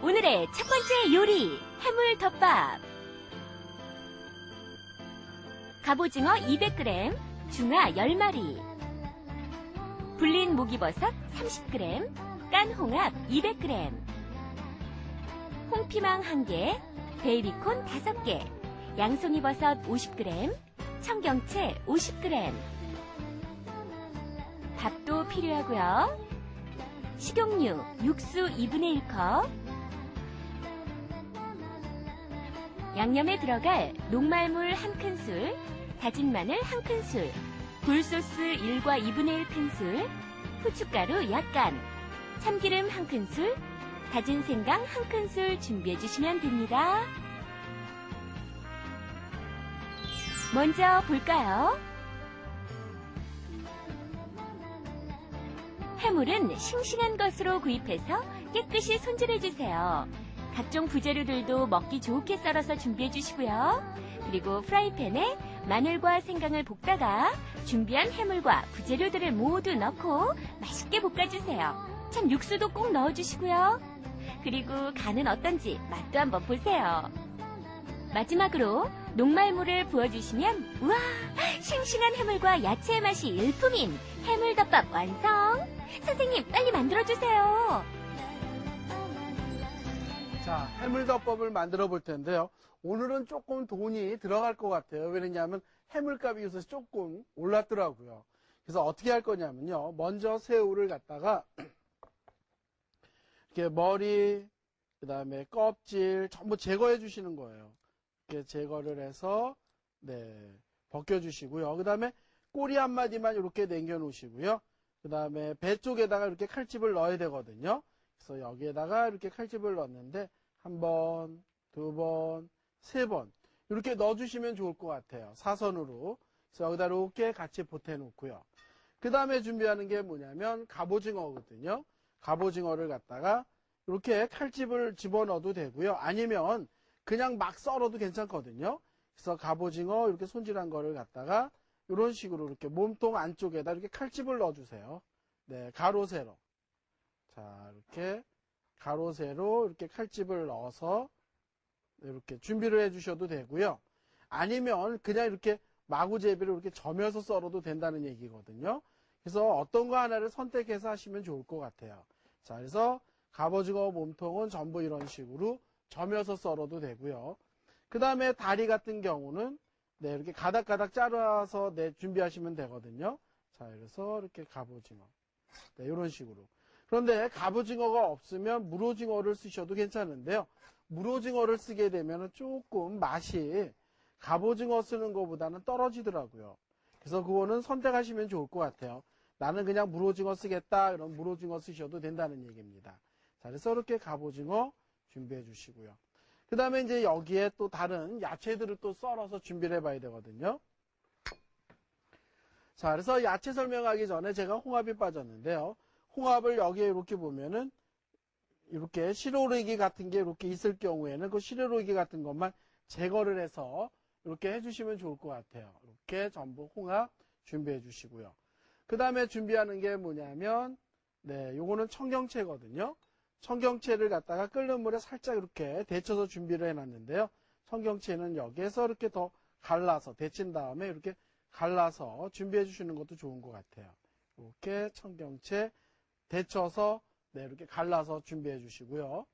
오늘의 첫 번째 요리, 해물덮밥. 갑오징어 200g, 중화 10마리, 불린 목이버섯 30g, 깐 홍합 200g, 홍피망 1개, 베이비콘 5개, 양송이버섯 50g, 청경채 50g. 밥도 필요하고요. 식용유, 육수 2분의 1컵, 양념에 들어갈 녹말물 1큰술, 다진 마늘 1큰술, 굴소스 1과 2분의 1큰술, 후춧가루 약간, 참기름 1큰술, 다진 생강 1큰술 준비해 주시면 됩니다. 먼저 볼까요? 해물은 싱싱한 것으로 구입해서 깨끗이 손질해 주세요. 각종 부재료들도 먹기 좋게 썰어서 준비해 주시고요. 그리고 프라이팬에 마늘과 생강을 볶다가 준비한 해물과 부재료들을 모두 넣고 맛있게 볶아주세요. 참 육수도 꼭 넣어주시고요. 그리고 간은 어떤지 맛도 한번 보세요. 마지막으로 녹말물을 부어주시면 우와! 싱싱한 해물과 야채의 맛이 일품인 해물덮밥 완성! 선생님 빨리 만들어주세요. 자, 해물덮밥을 만들어 볼 텐데요. 오늘은 조금 돈이 들어갈 것 같아요. 왜냐하면 해물값이 요새 조금 올랐더라고요. 그래서 어떻게 할 거냐면요. 먼저 새우를 갖다가 이렇게 머리, 그 다음에 껍질 전부 제거해 주시는 거예요. 이렇게 제거를 해서 벗겨 주시고요. 그 다음에 꼬리 한 마디만 이렇게 남겨 놓으시고요. 그 다음에 배 쪽에다가 이렇게 칼집을 넣어야 되거든요. 그래서 여기에다가 이렇게 칼집을 넣었는데 한 번, 두 번, 세 번 이렇게 넣어주시면 좋을 것 같아요. 사선으로. 그래서 여기다 이렇게 같이 보태놓고요. 그 다음에 준비하는 게 뭐냐면 갑오징어거든요. 갑오징어를 갖다가 이렇게 칼집을 집어넣어도 되고요. 아니면 그냥 막 썰어도 괜찮거든요. 그래서 갑오징어 이렇게 손질한 거를 갖다가 이런 식으로 이렇게 몸통 안쪽에다 이렇게 칼집을 넣어주세요. 네, 가로 세로. 자, 이렇게 가로 세로 이렇게 칼집을 넣어서 이렇게 준비를 해 주셔도 되고요. 아니면 그냥 이렇게 마구제비로 이렇게 점여서 썰어도 된다는 얘기거든요. 그래서 어떤 거 하나를 선택해서 하시면 좋을 것 같아요. 자, 그래서 갑오징어 몸통은 전부 이런 식으로 점여서 썰어도 되고요. 그 다음에 다리 같은 경우는 이렇게 가닥가닥 잘라서 준비하시면 되거든요. 자, 그래서 이렇게 갑오징어. 이런 식으로. 그런데 갑오징어가 없으면 물오징어를 쓰셔도 괜찮은데요. 물오징어를 쓰게 되면 조금 맛이 갑오징어 쓰는 것보다는 떨어지더라고요. 그래서 그거는 선택하시면 좋을 것 같아요. 나는 그냥 물오징어 쓰겠다. 그럼 물오징어 쓰셔도 된다는 얘기입니다. 자, 그래서 이렇게 갑오징어 준비해 주시고요. 그 다음에 이제 여기에 또 다른 야채들을 또 썰어서 준비를 해봐야 되거든요. 자, 그래서 야채 설명하기 전에 제가 홍합이 빠졌는데요. 홍합을 여기에 이렇게 보면은 이렇게 시래로기 같은 게 이렇게 있을 경우에는 그 시래로기 같은 것만 제거를 해서 이렇게 해주시면 좋을 것 같아요. 이렇게 전부 홍합 준비해 주시고요. 그 다음에 준비하는 게 뭐냐면 요거는 청경채거든요. 청경채를 갖다가 끓는 물에 살짝 이렇게 데쳐서 준비를 해놨는데요. 청경채는 여기에서 이렇게 더 갈라서 데친 다음에 이렇게 갈라서 준비해 주시는 것도 좋은 것 같아요. 이렇게 청경채 데쳐서 이렇게 갈라서 준비해 주시고요.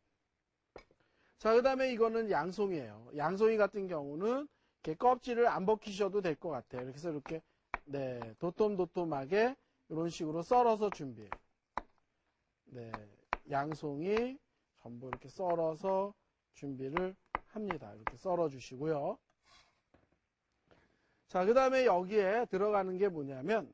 자, 그 다음에 이거는 양송이에요. 양송이 같은 경우는 이렇게 껍질을 안 벗기셔도 될 것 같아요. 그래서 이렇게 도톰도톰하게 이런 식으로 썰어서 준비해요. 양송이 전부 이렇게 썰어서 준비를 합니다. 이렇게 썰어 주시고요. 자, 그 다음에 여기에 들어가는 게 뭐냐면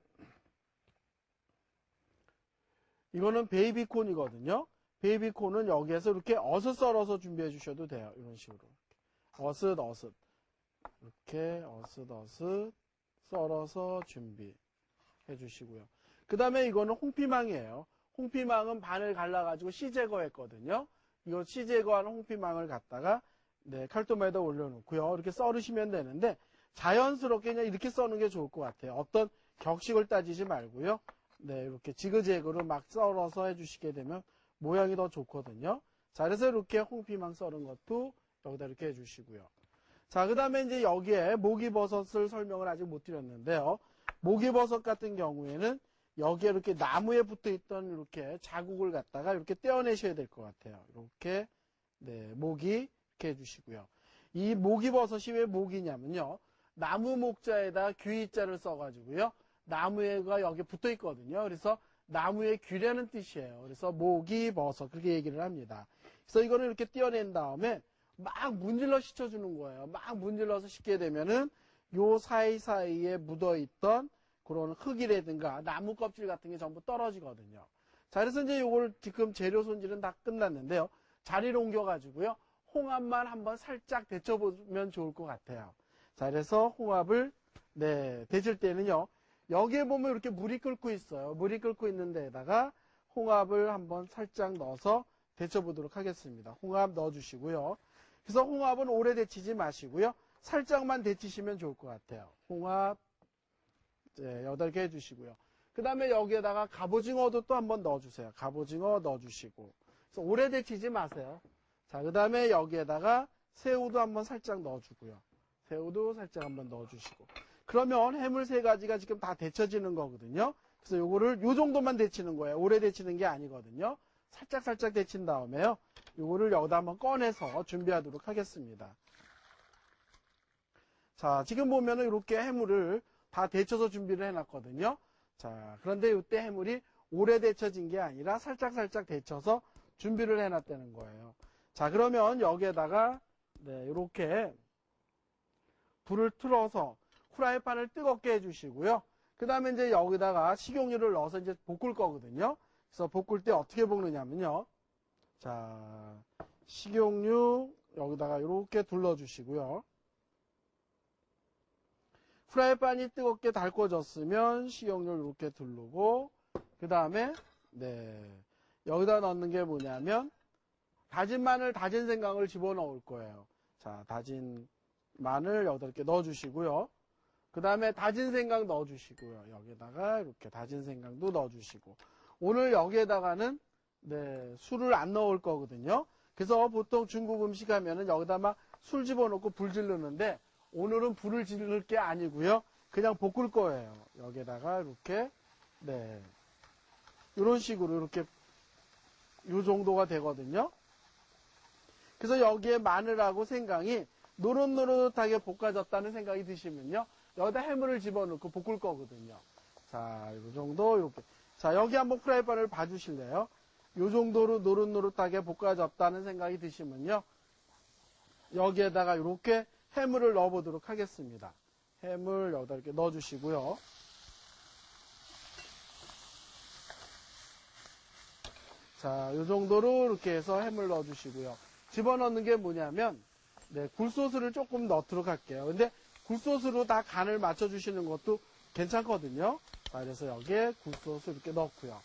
이거는 베이비콘이거든요. 베이비콘은 여기에서 이렇게 어슷 썰어서 준비해 주셔도 돼요. 이런 식으로. 어슷 이렇게 어슷 썰어서 준비해 주시고요. 그 다음에 이거는 홍피망이에요. 홍피망은 반을 갈라가지고 씨 제거했거든요. 이거 씨 제거한 홍피망을 갖다가 칼도마에다 올려놓고요. 이렇게 썰으시면 되는데 자연스럽게 그냥 이렇게 써는 게 좋을 것 같아요. 어떤 격식을 따지지 말고요. 이렇게 지그재그로 막 썰어서 해주시게 되면 모양이 더 좋거든요. 자, 그래서 이렇게 홍피망 썰은 것도 여기다 이렇게 해주시고요. 자, 그 다음에 이제 여기에 목이버섯을 설명을 아직 못 드렸는데요. 목이버섯 같은 경우에는 여기에 이렇게 나무에 붙어 있던 이렇게 자국을 갖다가 이렇게 떼어내셔야 될 것 같아요. 이렇게, 네, 목이 이렇게 해주시고요. 이 목이버섯이 왜 목이냐면요. 나무 목자에다 귀자를 써가지고요. 나무가 여기 붙어 있거든요. 그래서 나무의 귀라는 뜻이에요. 그래서 목이버섯 그렇게 얘기를 합니다. 그래서 이거를 이렇게 떼어낸 다음에 막 문질러 씻어주는 거예요. 막 문질러서 씻게 되면은 요 사이사이에 묻어있던 그런 흙이라든가 나무 껍질 같은 게 전부 떨어지거든요. 자, 그래서 이제 요걸 지금 재료 손질은 다 끝났는데요. 자리를 옮겨가지고요. 홍합만 한번 살짝 데쳐보면 좋을 것 같아요. 자, 그래서 홍합을, 네, 데칠 때는요. 여기에 보면 이렇게 물이 끓고 있어요. 물이 끓고 있는 데에다가 홍합을 한번 살짝 넣어서 데쳐보도록 하겠습니다. 홍합 넣어주시고요. 그래서 홍합은 오래 데치지 마시고요. 살짝만 데치시면 좋을 것 같아요. 홍합, 네, 8개 해주시고요. 그 다음에 여기에다가 갑오징어도 또 한번 넣어주세요. 갑오징어 넣어주시고. 그래서 오래 데치지 마세요. 자, 그 다음에 여기에다가 새우도 한번 살짝 넣어주고요. 새우도 살짝 한번 넣어주시고. 그러면 해물 3가지가 지금 다 데쳐지는 거거든요. 그래서 요거를 요 정도만 데치는 거예요. 오래 데치는 게 아니거든요. 살짝 데친 다음에요. 요거를 여기다 한번 꺼내서 준비하도록 하겠습니다. 자, 지금 보면은 이렇게 해물을 다 데쳐서 준비를 해놨거든요. 자, 그런데 이때 해물이 오래 데쳐진 게 아니라 살짝 데쳐서 준비를 해놨다는 거예요. 자, 그러면 여기에다가 네, 이렇게 불을 틀어서 후라이팬을 뜨겁게 해주시고요. 그 다음에 이제 여기다가 식용유를 넣어서 이제 볶을 거거든요. 그래서 볶을 때 어떻게 볶느냐면요. 자, 식용유 여기다가 이렇게 둘러주시고요. 프라이팬이 뜨겁게 달궈졌으면 식용유를 이렇게 두르고 그 다음에 네, 여기다 넣는 게 뭐냐면 다진 마늘, 다진 생강을 집어넣을 거예요. 자, 다진 마늘 여기다 이렇게 넣어주시고요. 그 다음에 다진 생강 넣어주시고요. 여기다가 이렇게 다진 생강도 넣어주시고 오늘 여기에다가는 네, 술을 안 넣을 거거든요. 그래서 보통 중국 음식 하면은 여기다 막 술 집어넣고 불 지르는데 오늘은 불을 지를 게 아니고요. 그냥 볶을 거예요. 여기에다가 이렇게 네, 이런 식으로 이렇게 요 정도가 되거든요. 그래서 여기에 마늘하고 생강이 노릇노릇하게 볶아졌다는 생각이 드시면요. 여기다 해물을 집어넣고 볶을 거거든요. 자, 요 정도 이렇게. 자, 여기 한번 프라이팬을 봐주실래요? 요 정도로 노릇노릇하게 볶아졌다는 생각이 드시면요. 여기에다가 이렇게 해물을 넣어보도록 하겠습니다. 해물 여기다 이렇게 넣어주시고요. 자, 요 정도로 이렇게 해서 해물 넣어주시고요. 집어넣는 게 뭐냐면, 네, 굴소스를 조금 넣도록 할게요. 근데 굴소스로 다 간을 맞춰주시는 것도 괜찮거든요. 자, 그래서 여기에 굴소스 이렇게 넣고요.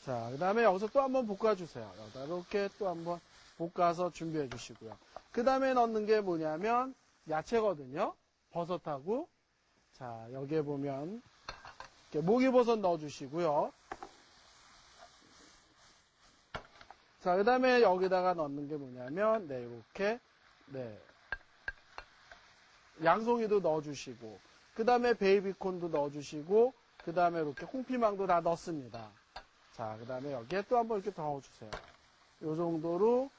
자, 그 다음에 여기서 또 한번 볶아주세요. 여기다 이렇게 또 한번 볶아서 준비해 주시고요. 그 다음에 넣는 게 뭐냐면 야채거든요. 버섯하고. 자, 여기에 보면 이렇게 목이버섯 넣어주시고요. 자, 그 다음에 여기다가 넣는 게 뭐냐면 네, 이렇게 네, 양송이도 넣어주시고 그 다음에 베이비콘도 넣어주시고 그 다음에 이렇게 홍피망도 다 넣습니다. 자, 그 다음에 여기에 또 한번 이렇게 넣어주세요. 이 정도로